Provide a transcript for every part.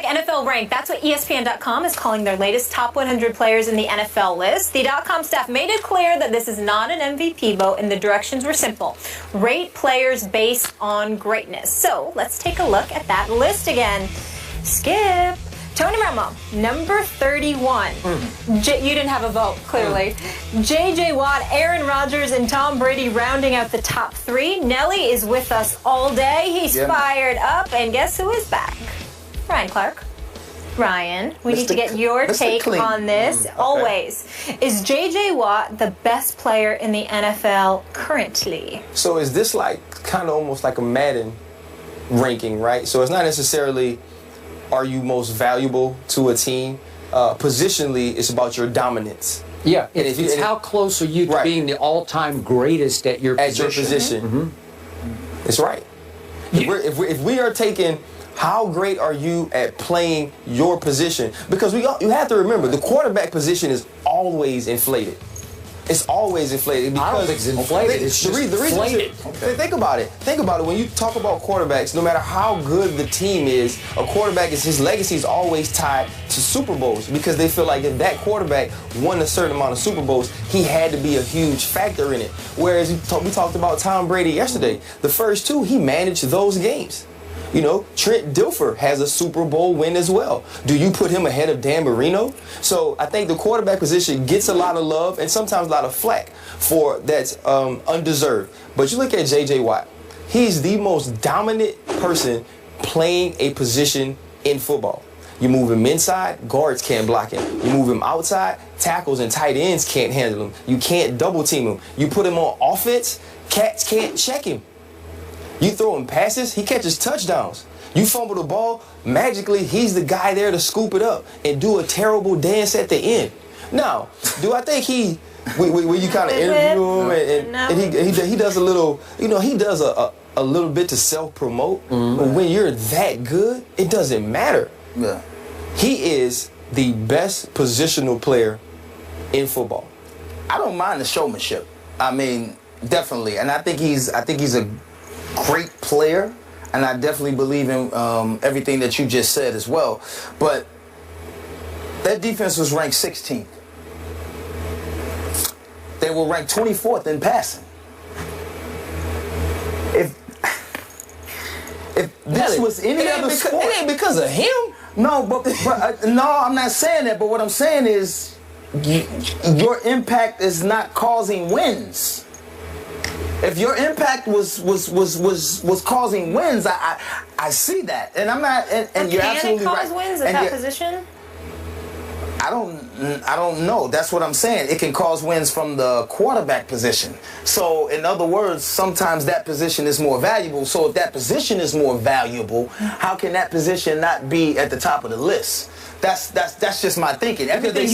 NFL Rank. That's what ESPN.com is calling their latest top 100 players in the NFL list. The .com staff made it clear that this is not an MVP vote, and the directions were simple. Rate players based on greatness. So let's take a look at that list again. Skip. Tony Romo, number 31. You didn't have a vote, clearly. J.J. Watt, Aaron Rodgers, and Tom Brady rounding out the top 3. Nelly is with us all day. He's fired up. And guess who is back? Ryan Clark. Ryan, we need to get your take on this. Always. Is J.J. Watt the best player in the NFL currently? So is this like kind of almost like a Madden ranking, right? So it's not necessarily are you most valuable to a team. Positionally, it's about your dominance. Yeah, it's how close are you to being the all-time greatest at your position. It's right. If we are taking how great are you at playing your position, because you have to remember the quarterback position is always inflated. It's always inflated. Because I don't think it's inflated. It's just inflated. Think about it. Think about it. When you talk about quarterbacks, no matter how good the team is, a quarterback his legacy is always tied to Super Bowls, because they feel like if that quarterback won a certain amount of Super Bowls, he had to be a huge factor in it. Whereas we talked about Tom Brady yesterday. The first 2, he managed those games. You know, Trent Dilfer has a Super Bowl win as well. Do you put him ahead of Dan Marino? So I think the quarterback position gets a lot of love and sometimes a lot of flack for that's undeserved. But you look at J.J. Watt. He's the most dominant person playing a position in football. You move him inside, guards can't block him. You move him outside, tackles and tight ends can't handle him. You can't double team him. You put him on offense, cats can't check him. You throw him passes, he catches touchdowns. You fumble the ball, magically he's the guy there to scoop it up and do a terrible dance at the end. Now, do I think when you kind of interview him and he does a little, he does a little bit to self-promote. But when you're that good, it doesn't matter. Yeah. He is the best positional player in football. I don't mind the showmanship. I mean, definitely. And I think he's a great player, and I definitely believe in everything that you just said as well. But that defense was ranked 16th. They were ranked 24th in passing. If this was any other sport, it ain't because of him. No, but no, I'm not saying that. But what I'm saying is, your impact is not causing wins. If your impact was causing wins, I see that, and I'm not. And you're absolutely right. Can it cause wins at that position? I don't know. That's what I'm saying. It can cause wins from the quarterback position. So, in other words, sometimes that position is more valuable. So, if that position is more valuable, how can that position not be at the top of the list? That's just my thinking. Because they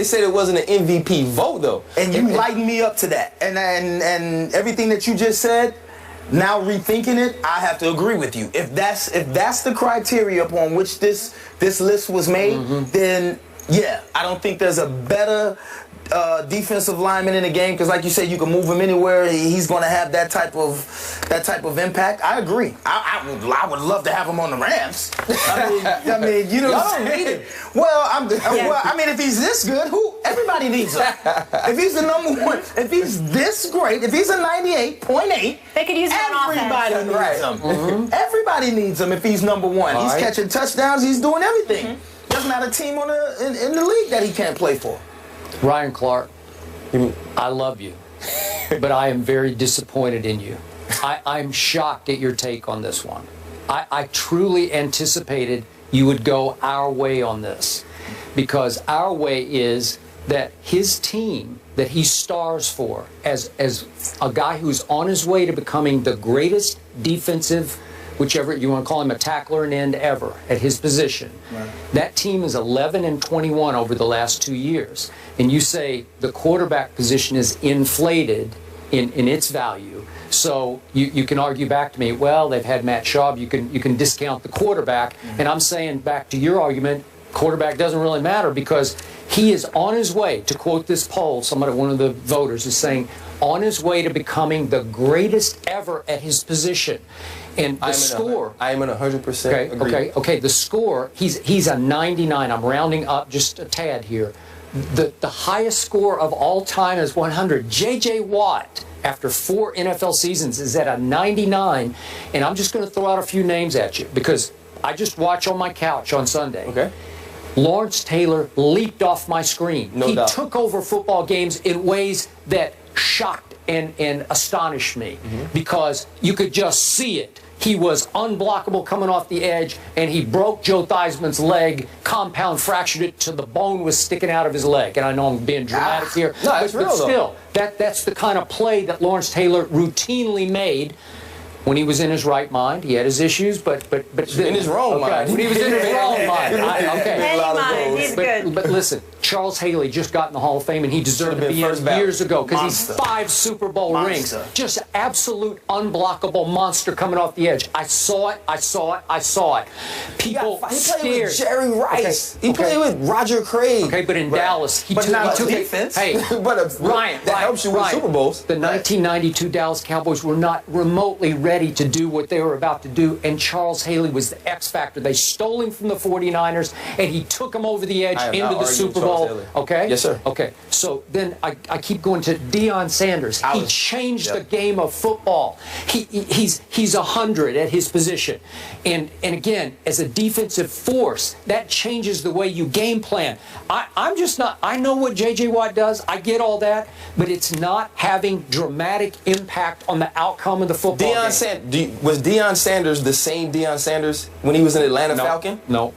said it wasn't an MVP vote, though. And you lighten me up to that. And everything that you just said, now rethinking it, I have to agree with you. If that's the criteria upon which this list was made, then yeah, I don't think there's a better defensive lineman in the game, because like you said, you can move him anywhere. He's going to have that type of impact. I agree. I would love to have him on the Rams. I mean, you know what I'm saying? Well, I mean, if he's this good, everybody needs him. If he's the number 1, if he's this great, if he's a 98.8, they could use him on offense. Everybody needs him. Everybody needs him if he's number 1. He's catching touchdowns. He's doing everything. There's not a team in the league that he can't play for. Ryan Clark, I love you, but I am very disappointed in you. I'm shocked at your take on this one. I truly anticipated you would go our way on this, because our way is that his team that he stars for as a guy who's on his way to becoming the greatest defensive, whichever you want to call him, a tackler and end ever at his position. Right. That team is 11-21 over the last 2 years. And you say the quarterback position is inflated in its value. So you can argue back to me, well, they've had Matt Schaub, you can discount the quarterback. And I'm saying back to your argument, quarterback doesn't really matter, because he is on his way, to quote this poll, one of the voters is saying, on his way to becoming the greatest ever at his position. And the score. I am in 100% agree. Okay. The score. He's a 99. I'm rounding up just a tad here. The highest score of all time is 100. J.J. Watt, after 4 NFL seasons, is at a 99. And I'm just going to throw out a few names at you because I just watch on my couch on Sunday. Okay. Lawrence Taylor leaped off my screen. No doubt. He took over football games in ways that shocked and astonished me because you could just see it. He was unblockable coming off the edge, and he broke Joe Theismann's leg, compound fractured it to the bone was sticking out of his leg. And I know I'm being dramatic here, no, that's real, but still, that's the kind of play that Lawrence Taylor routinely made. When he was in his right mind, he had his issues, but in his wrong mind. When he was in his wrong mind, He's good. But listen, Charles Haley just got in the Hall of Fame, and he deserved to be in years ago because he's 5 Super Bowl rings. Just absolute unblockable monster coming off the edge. I saw it. People he scared. played with Jerry Rice. He played with Roger Craig. Okay, but in Dallas, he took defense. Hey, Ryan, that helps you win Super Bowls. The 1992 Dallas Cowboys were not remotely ready to do what they were about to do, and Charles Haley was the X factor. They stole him from the 49ers, and he took him over the edge into the Super Bowl. Okay? Yes, sir. Okay. So then I keep going to Deion Sanders. He changed the game of football. He's 100 at his position. And again, as a defensive force, that changes the way you game plan. I'm just not, I know what J.J. Watt does. I get all that, but it's not having dramatic impact on the outcome of the football game. Was Deion Sanders the same Deion Sanders when he was an Atlanta Falcon? No.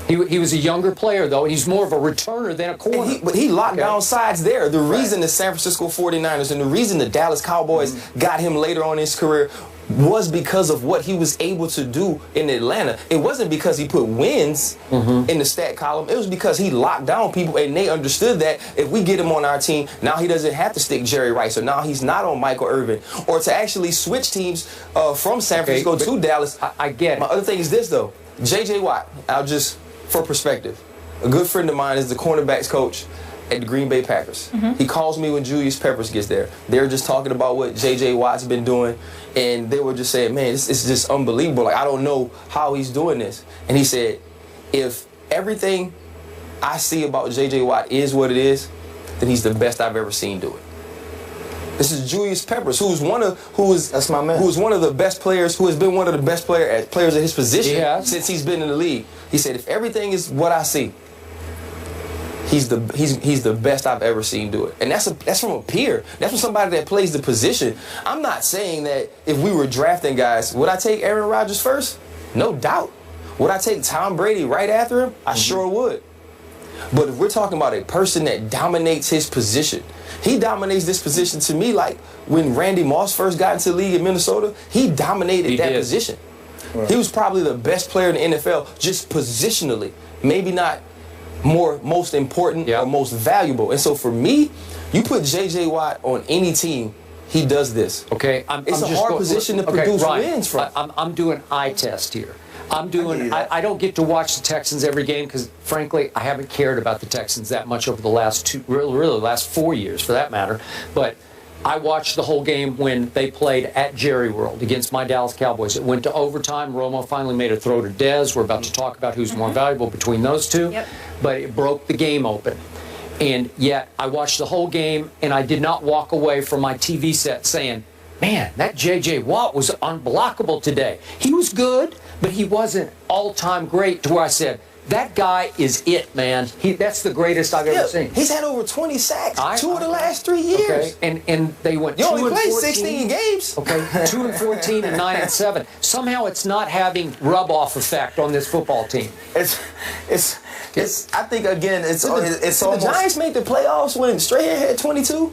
He was a younger player, though. He's more of a returner than a corner. But he locked down sides there. The reason the San Francisco 49ers and the reason the Dallas Cowboys got him later on in his career was because of what he was able to do in Atlanta. It wasn't because he put wins in the stat column. It was because he locked down people, and they understood that if we get him on our team, now he doesn't have to stick Jerry Rice, or now he's not on Michael Irvin, or to actually switch teams from San Francisco to Dallas. I get it. My other thing is this, though. J.J. Watt, for perspective, a good friend of mine is the cornerbacks coach at the Green Bay Packers. He calls me when Julius Peppers gets there. They're just talking about what J.J. Watt's been doing, and they were just saying, man, it's just unbelievable. Like, I don't know how he's doing this. And he said, if everything I see about J.J. Watt is what it is, then he's the best I've ever seen do it. This is Julius Peppers, who's one of the best players, who has been one of the best players at his position since he's been in the league. He said, if everything is what I see, he's the best I've ever seen do it. And that's from a peer. That's from somebody that plays the position. I'm not saying that if we were drafting guys, would I take Aaron Rodgers first? No doubt. Would I take Tom Brady right after him? I sure would. But if we're talking about a person that dominates his position, he dominates this position to me like when Randy Moss first got into the league in Minnesota, he dominated that position. Right. He was probably the best player in the NFL just positionally. Maybe not most important or most valuable. And so for me, you put J.J. Watt on any team, he does this. Okay, it's a hard position to produce wins from. I'm doing eye test here. I don't get to watch the Texans every game because, frankly, I haven't cared about the Texans that much over the last last 4 years, for that matter. But I watched the whole game when they played at Jerry World against my Dallas Cowboys. It went to overtime. Romo finally made a throw to Dez. We're about to talk about who's more valuable between those two. Yep. But it broke the game open. And yet I watched the whole game, and I did not walk away from my TV set saying, man, that J.J. Watt was unblockable today. He was good, but he wasn't all-time great to where I said, that guy is it, man. That's the greatest I've ever seen. He's had over 20 sacks 2 of the last 3 years. Okay. And they went 2 and 14. You only played 16 games. Okay, 2 and 14 and 9 and 7. Somehow it's not having rub-off effect on this football team. It's I think, again, it's almost... The Giants made the playoffs when Strahan had 22?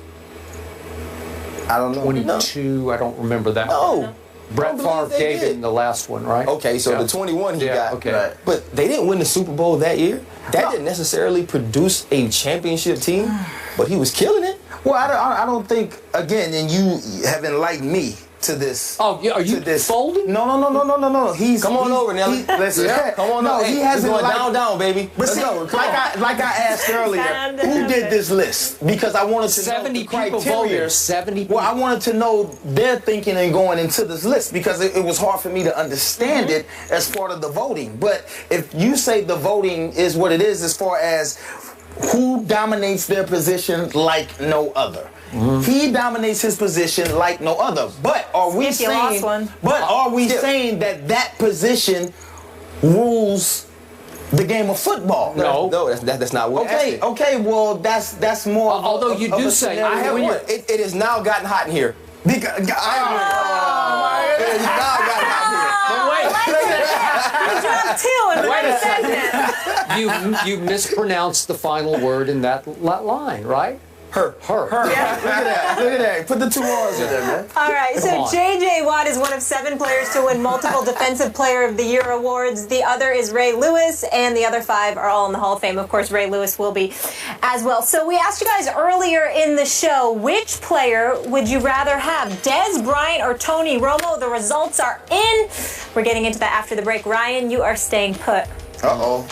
I don't know. 22, no. I don't remember that. No. Brett Favre gave him the last one, right? Okay, so the 21 he got. Okay. Right. But they didn't win the Super Bowl that year. That didn't necessarily produce a championship team, but he was killing it. Well, I don't think, again, and you have enlightened me to this. Oh, are you to this. folding? No. He's Come on over, Nelly. Listen, Yeah, come on over. He Hey, hasn't it's going like, down, baby. But Let's see, go. Come on. like I asked earlier, who did this list? Because I wanted to 70 know the people criteria. voted. 70 people. Well, I wanted to know their thinking and going into this list because it was hard for me to understand it as part of the voting. But if you say the voting is what it is as far as who dominates their position like no other. He dominates his position like no other. But are we Skip, you lost saying? one. But are we Skip. saying that position rules the game of football? No. No, that's not what we're asking. Okay. Well, that's more. Although you do say- I have When one. you're- It has now gotten hot in here. Because, It has now gotten hot But wait. You dropped two in Wait a one second. segment. You mispronounced the final word in that line, right? Her. Her. Look at that. Look at that. Put the 2 R's in there, man. All right, so Come on. J.J. Watt is one of 7 players to win multiple Defensive Player of the Year awards. The other is Ray Lewis, and the other 5 are all in the Hall of Fame. Of course, Ray Lewis will be as well. So we asked you guys earlier in the show, which player would you rather have, Dez Bryant or Tony Romo? The results are in. We're getting into that after the break. Ryan, you are staying put. Uh-oh.